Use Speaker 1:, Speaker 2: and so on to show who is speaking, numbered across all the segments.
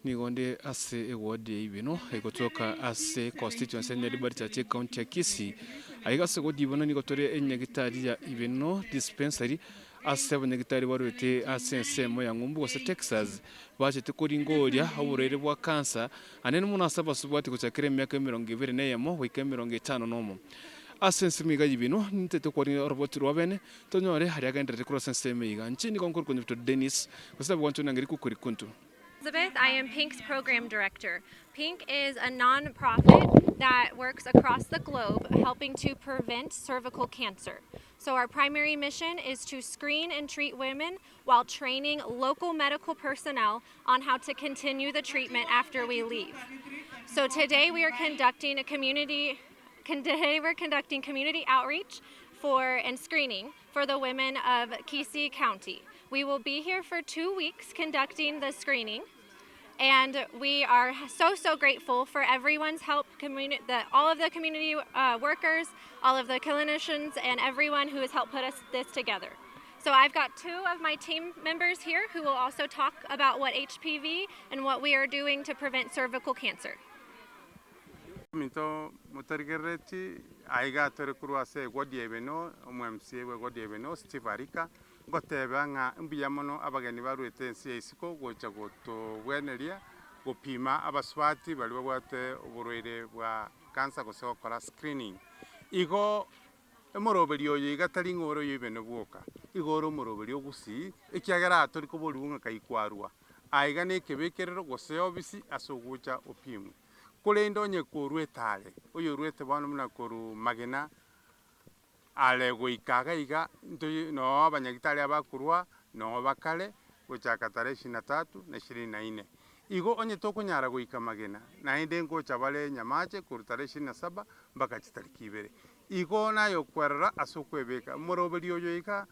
Speaker 1: Nigonde ase ewodi Ibeno kutoka ase constituency ya Liberty County ya Kisii aiga se godi Ibeno nigotore enyagitari ya Ibeno dispensary ase abanyagitari barwete ase nsemo ya ngumbu ase Texas bachete kuringoria oburere bwa cancer anene munasaba subwati kuchakira emyaka 21 wika 50 ase nsemiga Ibeno ntete kwari roboti rwabene tonyore hari agenderete kuri ase nsemiga nchini konkuru kunito Dennis kusaba wantu nangiri kukuri kuntu.
Speaker 2: Elizabeth, I am Pink's program director. Pink is a non-profit that works across the globe helping to prevent cervical cancer. So our primary mission is to screen and treat women while training local medical personnel on how to continue the treatment after we leave. So today we are conducting community outreach and screening for the women of Kisii County. We will be here for 2 weeks conducting the screening, and we are so grateful for everyone's help, all of the community workers, all of the clinicians, and everyone who has helped put this together. So I've got 2 of my team members here who will also talk about what HPV and what we are doing to prevent cervical cancer.
Speaker 3: Minto motorigereti aiga torekuru ase godi Ibeno omwMCA we godi Ibeno Steve Arika goteba nga mbiyamono abageni barwete ensi isiko gocha gotobweneria gopima abaswati bali babwate oburwere bwa cancer gosokora screening igo emoroberi oyo igatari ngoro Ibeno bwoka igoro moroberi ogusi ekiagera atori koborunga kaikwarwa aiga nekebekerero gose obisi asogucha opimu kulendo nye kurwetale oyo rwete bana muna koru magena ale goikaga iga no abanyagitari abakurwa no bakale gochaka tarehe 23 na 24 igo onye tokunyara goika magena na ende ngocha bale nyamache kuru tarehe 27 mpaka tariki 2 igo nayo kwerera asokwebeka moroberi oyo ika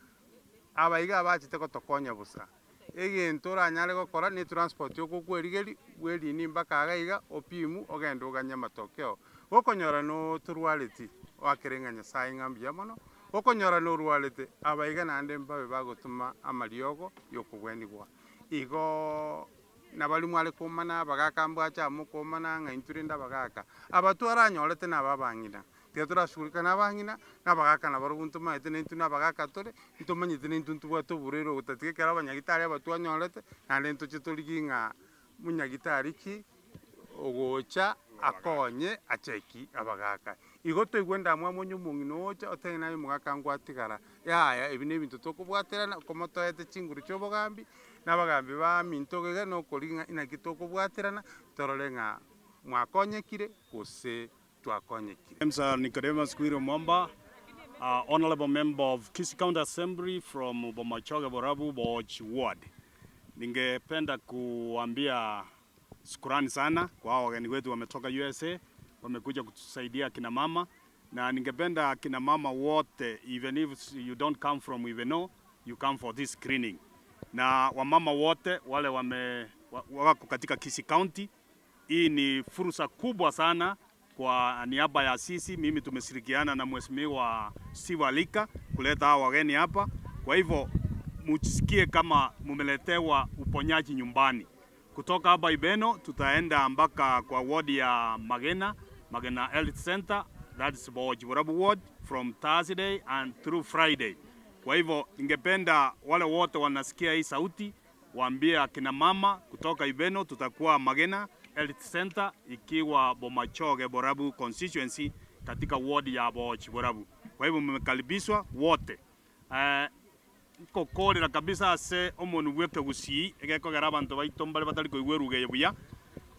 Speaker 3: abaiga abachite kotokonya busa egentora nyale gokora ni transport yoko kwerigeri weri ni mpaka agaiga opimu ogenda uganya matokeo gokonyora no turwaleti wakerenganya sai ngambi yamono gokonyora no rwaleti abaiga nande mbabe bagotuma amariogo yokugwenigwa igo nabali mwale kumana bagakambwa cha mukomana nga inturinda bagaka abatwara nyorete nababangina teatura shurika nabangina nabagaka nabaruguntuma etene ntuna bagaka tore ntomanyite ntuntu bwato burero utatike kara abanyagitari abatwanyorete nande ntuchitoliginga munyagitari ki ogocha akonye acheki abagaka igoto igwenda amwe nyumungino ocha otena mugaka ngwatigara ya ebine ebintu tokubwaterana komotoete chinguru chobogambi nabagambi ba mintogega no kolinga inakitoko bwaterana torolenga mwakonyekire kose twakonyekire.
Speaker 4: Nicodemus Kwiro Mwamba, Honorable Member of Kisii County Assembly from Bomachoge Borabu Boch Ward. Ningependa kuambia shukrani sana kwa wageni wetu wametoka USA, wamekuja kutusaidia kina mama, na ningependa kina mama wote, even if you don't come from Ibeno, you come for this screening. Na wamama wote wale wako katika Kisii County, hii ni fursa kubwa sana kwa niaba ya sisi. Mimi tumeshirikiana na mheshimiwa Steve Arika kuleta hawa wageni hapa. Kwa hivyo mujisikie kama mumeletewa uponyaji nyumbani. Kutoka hapa Ibeno tutaenda mpaka kwa ward ya Magena Health Center, that is Borabu ward, from Thursday and through Friday. Kwa hivyo ningependa wale wote wanasikia hii sauti waambie akina mama kutoka Ibeno tutakuwa Magena Health Center ikiwa Bomachoge Borabu constituency katika ward ya Borabu. Kwa hivyo mmekaribishwa wote. Kokorera kabisa se omonu weke gusi egeko gara abantu baitombale batari koigweruge buya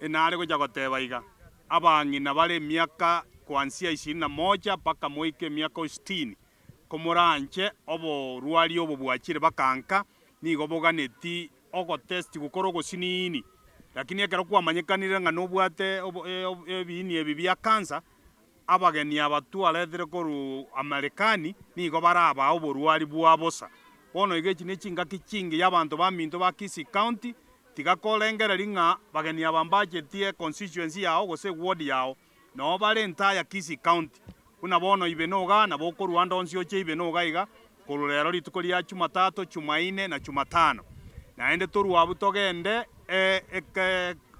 Speaker 4: enare goja goteba iga abangina bale miaka kuanzia 21 paka moike miaka 60 komoranche obo ruari obo bwachire bakanka nigo boganeti ogo test gukoro gosinini lakini ekero kwamanyekanire nga nobwate ebini ebi bya cancer abageni abatu alethere koru Amerikani nigo baraba obo ruari bwabosa bono igechi nechinga kichingi y'abantu baminto ba Kisii County tigakolengera ringa bageni abambajetie constituency yao gose ward yao no bare entire Kisii County kuna bono Ibeno na boko Rwanda onsio che Ibeno iga kururero rituko rya Jumatatu Jumaine na Jumatano naende toruabu togende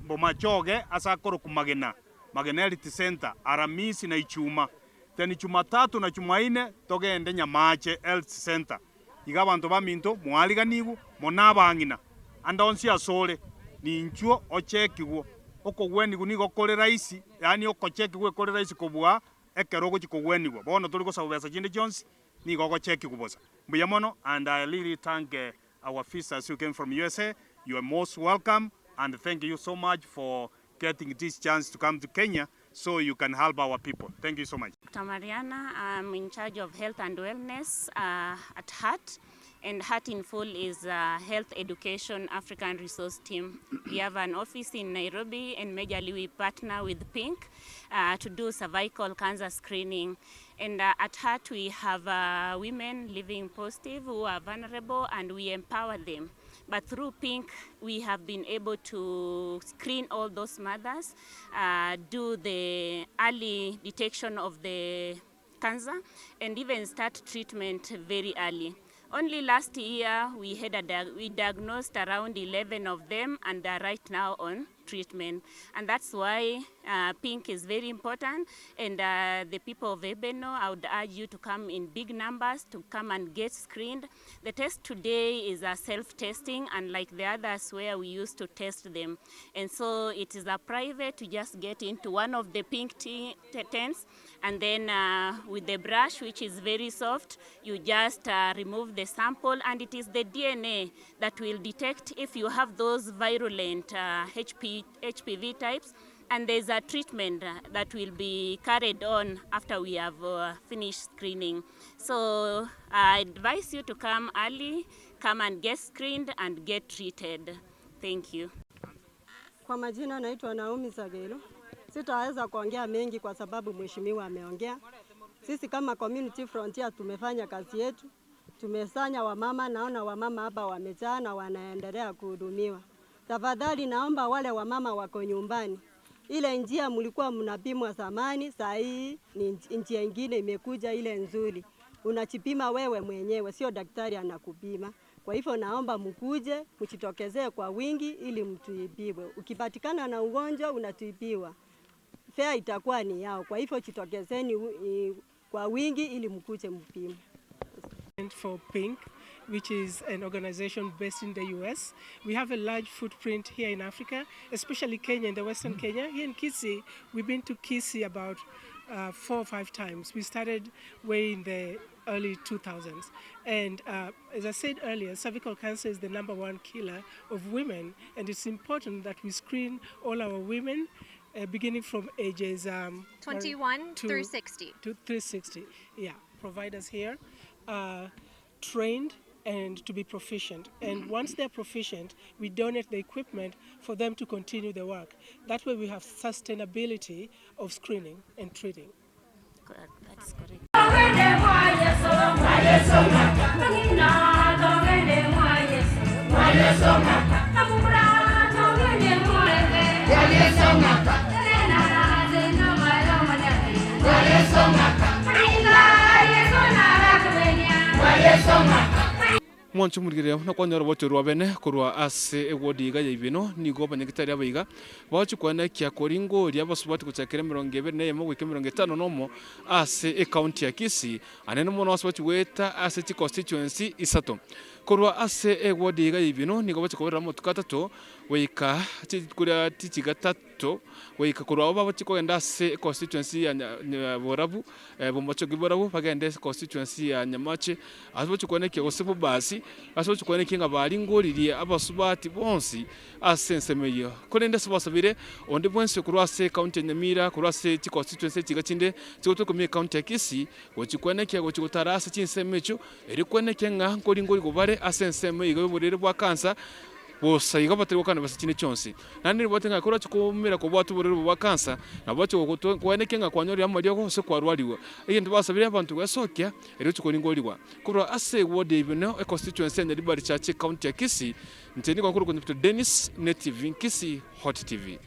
Speaker 4: bomachoge asa koro kumagena Health Center Aramisi na Ichuma teni Jumatatu na Jumaine togende Nyamache Health Center iga bantu baminto mwaliganigu monabangina andonsi asole ninchuo ochekigwo okogwenigu nigo kore raisi yani okochekigwo kore raisi kobwa ekerogo chikogwenigwo bono tuli kosabesa chinde Jones nigo gochekigwo bosa mbuyamono. And I really thank our visitors who came from USA. You are most welcome and thank you so much for getting this chance to come to Kenya so you can help our people. Thank you so much.
Speaker 5: Dr. Mariana, I'm in charge of health and wellness at HAT. And HAT in full is Health Education African Resource Team. We have an office in Nairobi, and majorly we partner with PINK to do cervical cancer screening. And at HAT we have women living positive who are vulnerable, and we empower them. But through PINK, we have been able to screen all those mothers, do the early detection of the cancer, and even start treatment very early. Only last year, we diagnosed around 11 of them, and they're right now on treatment. And that's why PINK is very important. And the people of Ibeno, I would urge you to come in big numbers to come and get screened. The test today is a self-testing, unlike the others where we used to test them. And so it is a private to just get into one of the PINK tents, and then with the brush, which is very soft, you just remove the sample, and it is the DNA that will detect if you have those virulent HPV types, and there's a treatment that will be carried on after we have finished screening. So I advise you to come early, come and get screened and get treated. Thank you.
Speaker 6: Kwa majina naitwa Naomi Sagelo. Sitaweza kuongea mengi kwa sababu mheshimiwa ameongea. Sisi kama Community Frontier tumefanya kazi yetu. Tumesanya wamama, naona wamama hapa wamejaa na wanaendelea kuhudumiwa. Tafadhali naomba wale wamama wako nyumbani. Ile njia mlikuwa mnapimwa zamani, saa hii ni njia nyingine imekuja ile nzuri. Unachipima wewe mwenyewe, sio daktari anakupima. Kwa hivyo naomba mkuje, mjitokezee kwa wingi ili mtuibiwe. Ukipatikana na ugonjwa unatuibiwa. Fare itakuwa ni yao. Kwa hivyo jitokezeni kwa wingi ili mkuje mpime.
Speaker 7: For PINK, which is an organization based in the US. We have a large footprint here in Africa, especially Kenya and the Western Kenya. Here in Kisii, we've been to Kisii about 4 or 5 times. We started way in the early 2000s. And as I said earlier, cervical cancer is the #1 killer of women. And it's important that we screen all our women beginning from ages
Speaker 2: 21 through 60.
Speaker 7: To 360, yeah. Providers here trained and to be proficient. And once they're proficient, we donate the equipment for them to continue the work. That way we have sustainability of screening and treating.
Speaker 5: That's correct.
Speaker 1: mwanchu murigire na kwanyora bocho rwabene kurwa ase egwodiga ya Ibeno nigo banyagitari abayiga bachu kwana kya koringo ria basubati kuchakira 21 gwike 50 nomo ase county ya Kisii anene mono wasubati weta ase chi constituency isato kurwa ase egwodiga ya Ibeno nigo bachu kobera mo tukatato weika kuria tichi gatatu weika kurwa aba bachu kogenda ase constituency ya Borabu bomacho giborabu bagende constituency ya Nyamache abachu kwana kya gosibu basi asocho kwane kinga bali ngoririe abasubati bonsi asensemeyo kolende subasabire onde bwense kurwase county Nyamira kurwase chi constituency chigachinde chikotokomye county ya Kisii wochikwane kya gochikotarase chinsemecho eri kwane kenga ngori gobare asensemeyo burere bwa kansa bosa igabatiri kana basitine chonse nandi botenga kora chukumira ko bwatu borero bwa kansa na bwacho kwaneke nga kwanyori amadio ko se kwarwaliwa eyindi basabire abantu gwesokia ero chukoni ngoliwa kuro ase wode Ibeno a constituency ya Dibari Church county ya Kisii nteni kwa kuro Dennis Native Kisii Hot TV.